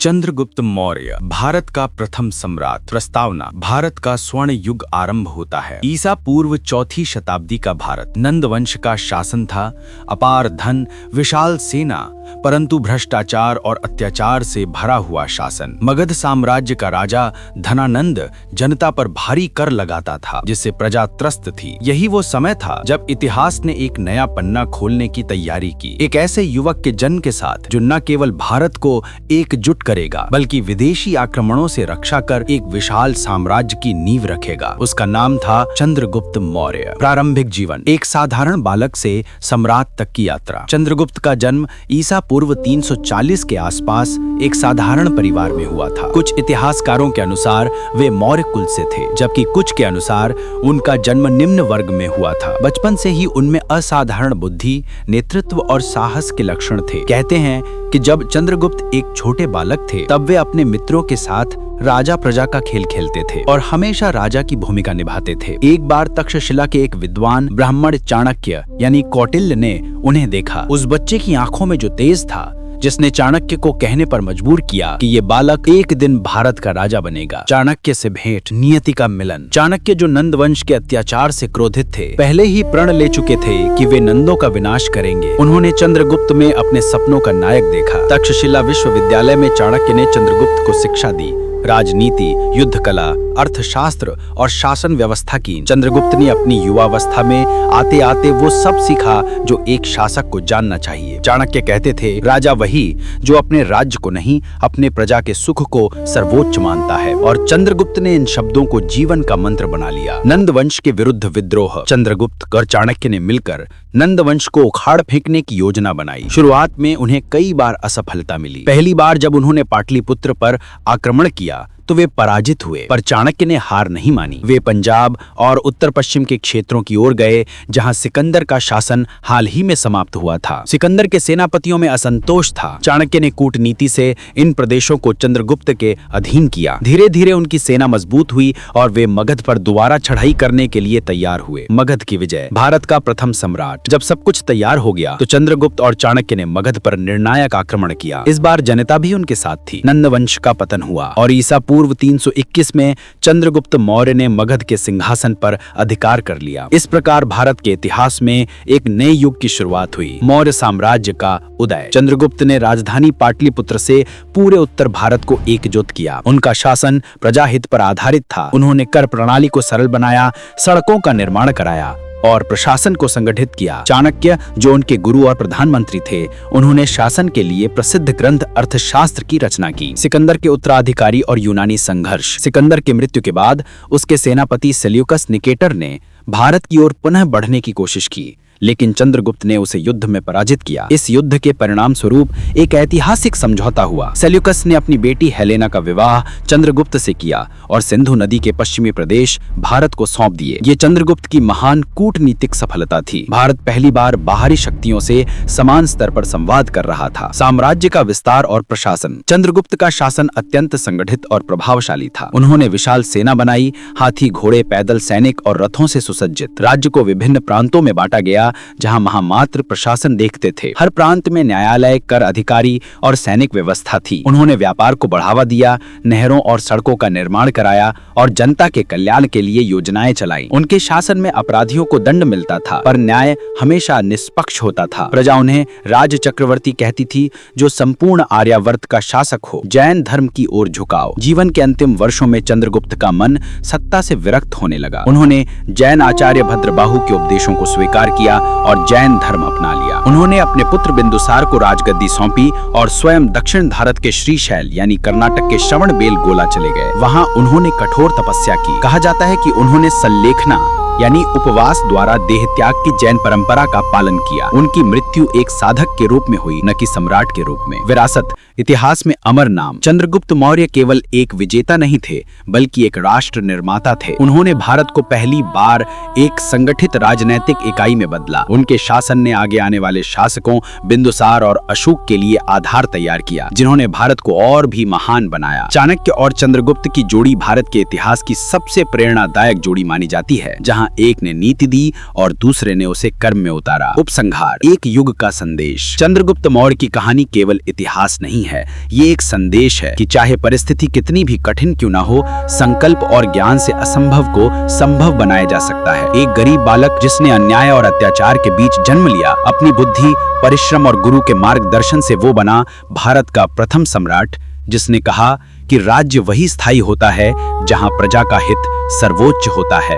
चंद्रगुप्त मौर्य भारत का प्रथम सम्राट। प्रस्तावना: भारत का स्वर्ण युग आरंभ होता है। ईसा पूर्व चौथी शताब्दी का भारत नंद वंश का शासन था। अपार धन, विशाल सेना, परंतु भ्रष्टाचार और अत्याचार से भरा हुआ शासन। मगध साम्राज्य का राजा धनानंद जनता पर भारी कर लगाता था, जिससे प्रजा त्रस्त थी। यही वो समय था जब इतिहास ने एक नया पन्ना खोलने की तैयारी की, एक ऐसे युवक के जन्म के साथ जो न केवल भारत को एकजुट करेगा, बल्कि विदेशी आक्रमणों से रक्षा कर एक विशाल साम्राज्य की नींव रखेगा। उसका नाम था चंद्रगुप्त मौर्य। प्रारंभिक जीवन: एक साधारण बालक से सम्राट तक की यात्रा। चंद्रगुप्त का जन्म ईसा पूर्व 340 के आसपास एक साधारण परिवार में हुआ था। कुछ इतिहासकारों के अनुसार वे मौर्य कुल से थे, जबकि कुछ के अनुसार उनका जन्म निम्न वर्ग में हुआ था। बचपन से ही उनमें असाधारण बुद्धि, नेतृत्व और साहस के लक्षण थे। कहते हैं कि जब चंद्रगुप्त एक छोटे बालक थे, तब वे अपने मित्रों के साथ राजा प्रजा का खेल खेलते थे और हमेशा राजा की भूमिका निभाते थे। एक बार तक्षशिला के एक विद्वान ब्राह्मण चाणक्य यानी कौटिल्य ने उन्हें देखा। उस बच्चे की आंखों में जो तेज था, जिसने चाणक्य को कहने पर मजबूर किया कि ये बालक एक दिन भारत का राजा बनेगा। चाणक्य से भेंट, नियति का मिलन। चाणक्य, जो नंद वंश के अत्याचार से क्रोधित थे, पहले ही प्रण ले चुके थे कि वे नंदों का विनाश करेंगे। उन्होंने चंद्रगुप्त में अपने सपनों का नायक देखा। तक्षशिला विश्वविद्यालय में चाणक्य ने चंद्रगुप्त को शिक्षा दी। राजनीति, युद्ध कला, अर्थशास्त्र और शासन व्यवस्था की। चंद्रगुप्त ने अपनी युवावस्था में आते आते वो सब सीखा जो एक शासक को जानना चाहिए। चाणक्य कहते थे, राजा वही जो अपने राज्य को नहीं, अपने प्रजा के सुख को सर्वोच्च मानता है। और चंद्रगुप्त ने इन शब्दों को जीवन का मंत्र बना लिया। नंद वंश के विरुद्ध विद्रोह: चंद्रगुप्त और चाणक्य ने मिलकर नंद वंश को उखाड़ फेंकने की योजना बनाई। शुरुआत में उन्हें कई बार असफलता मिली। पहली बार जब उन्होंने पाटलिपुत्र पर आक्रमण किया तो वे पराजित हुए, पर चाणक्य ने हार नहीं मानी। वे पंजाब और उत्तर पश्चिम के क्षेत्रों की ओर गए, जहां सिकंदर का शासन हाल ही में समाप्त हुआ था। सिकंदर के सेनापतियों में असंतोष था। चाणक्य ने कूटनीति से इन प्रदेशों को चंद्रगुप्त के अधीन किया। धीरे धीरे उनकी सेना मजबूत हुई और वे मगध पर दोबारा चढ़ाई करने के लिए तैयार हुए। मगध की विजय: भारत का प्रथम सम्राट। जब सब कुछ तैयार हो गया तो चंद्रगुप्त और चाणक्य ने मगध पर निर्णायक आक्रमण किया। इस बार जनता भी उनके साथ थी। नंद वंश का पतन हुआ और ईसा पूर्व 321 में चंद्रगुप्त मौर्य ने मगध के सिंहासन पर अधिकार कर लिया। इस प्रकार भारत के इतिहास में एक नए युग की शुरुआत हुई, मौर्य साम्राज्य का उदय। चंद्रगुप्त ने राजधानी पाटलिपुत्र से पूरे उत्तर भारत को एकजुट किया। उनका शासन प्रजाहित पर आधारित था। उन्होंने कर प्रणाली को सरल बनाया, सड़कों का निर्माण कराया और प्रशासन को संगठित किया। चाणक्य, जो उनके गुरु और प्रधानमंत्री थे, उन्होंने शासन के लिए प्रसिद्ध ग्रंथ अर्थशास्त्र की रचना की। सिकंदर के उत्तराधिकारी और यूनानी संघर्ष: सिकंदर की मृत्यु के बाद उसके सेनापति सेल्यूकस निकेटर ने भारत की ओर पुनः बढ़ने की कोशिश की, लेकिन चंद्रगुप्त ने उसे युद्ध में पराजित किया। इस युद्ध के परिणाम स्वरूप एक ऐतिहासिक समझौता हुआ। सेल्यूकस ने अपनी बेटी हेलेना का विवाह चंद्रगुप्त से किया और सिंधु नदी के पश्चिमी प्रदेश भारत को सौंप दिए। ये चंद्रगुप्त की महान कूटनीतिक सफलता थी। भारत पहली बार बाहरी शक्तियों से समान स्तर पर संवाद कर रहा था। साम्राज्य का विस्तार और प्रशासन: चंद्रगुप्त का शासन अत्यंत संगठित और प्रभावशाली था। उन्होंने विशाल सेना बनाई, हाथी, घोड़े, पैदल सैनिक और रथों से सुसज्जित। राज्य को विभिन्न प्रांतों में बांटा गया, जहां महामात्र प्रशासन देखते थे। हर प्रांत में न्यायालय, कर अधिकारी और सैनिक व्यवस्था थी। उन्होंने व्यापार को बढ़ावा दिया, नहरों और सड़कों का निर्माण कराया और जनता के कल्याण के लिए योजनाएं चलाई। उनके शासन में अपराधियों को दंड मिलता था, पर न्याय हमेशा निष्पक्ष होता था। प्रजा उन्हें राज चक्रवर्ती कहती थी, जो संपूर्ण आर्यावर्त का शासक हो। जैन धर्म की ओर झुकाव: जीवन के अंतिम वर्षों में चंद्रगुप्त का मन सत्ता से विरक्त होने लगा। उन्होंने जैन आचार्य भद्रबाहु के उपदेशों को स्वीकार किया और जैन धर्म अपना लिया। उन्होंने अपने पुत्र बिंदुसार को राजगद्दी सौंपी और स्वयं दक्षिण भारत के श्रीशैल यानी कर्नाटक के श्रवणबेलगोला चले गए। वहां उन्होंने कठोर तपस्या की। कहा जाता है कि उन्होंने सल्लेखना यानी उपवास द्वारा देह त्याग की जैन परंपरा का पालन किया। उनकी मृत्यु एक साधक के रूप में हुई, न कि सम्राट के रूप में। विरासत: इतिहास में अमर नाम। चंद्रगुप्त मौर्य केवल एक विजेता नहीं थे, बल्कि एक राष्ट्र निर्माता थे। उन्होंने भारत को पहली बार एक संगठित राजनैतिक इकाई में बदला। उनके शासन ने आगे आने वाले शासकों बिंदुसार और अशोक के लिए आधार तैयार किया, जिन्होंने भारत को और भी महान बनाया। चाणक्य और चंद्रगुप्त की जोड़ी भारत के इतिहास की सबसे प्रेरणादायक जोड़ी मानी जाती है, जहां एक ने नीति दी और दूसरे ने उसे कर्म में उतारा। उपसंहार: एक युग का संदेश। चंद्रगुप्त मौर्य की कहानी केवल इतिहास नहीं है, है, ये एक संदेश है कि चाहे परिस्थिति कितनी भी कठिन क्यों ना हो, संकल्प और ज्ञान से असंभव को संभव बनाया जा सकता है। एक गरीब बालक जिसने अन्याय और अत्याचार के बीच जन्म लिया, अपनी बुद्धि, परिश्रम और गुरु के मार्गदर्शन से वो बना भारत का प्रथम सम्राट, जिसने कहा कि राज्य वही स्थायी होता है जहां प्रजा का हित सर्वोच्च होता है।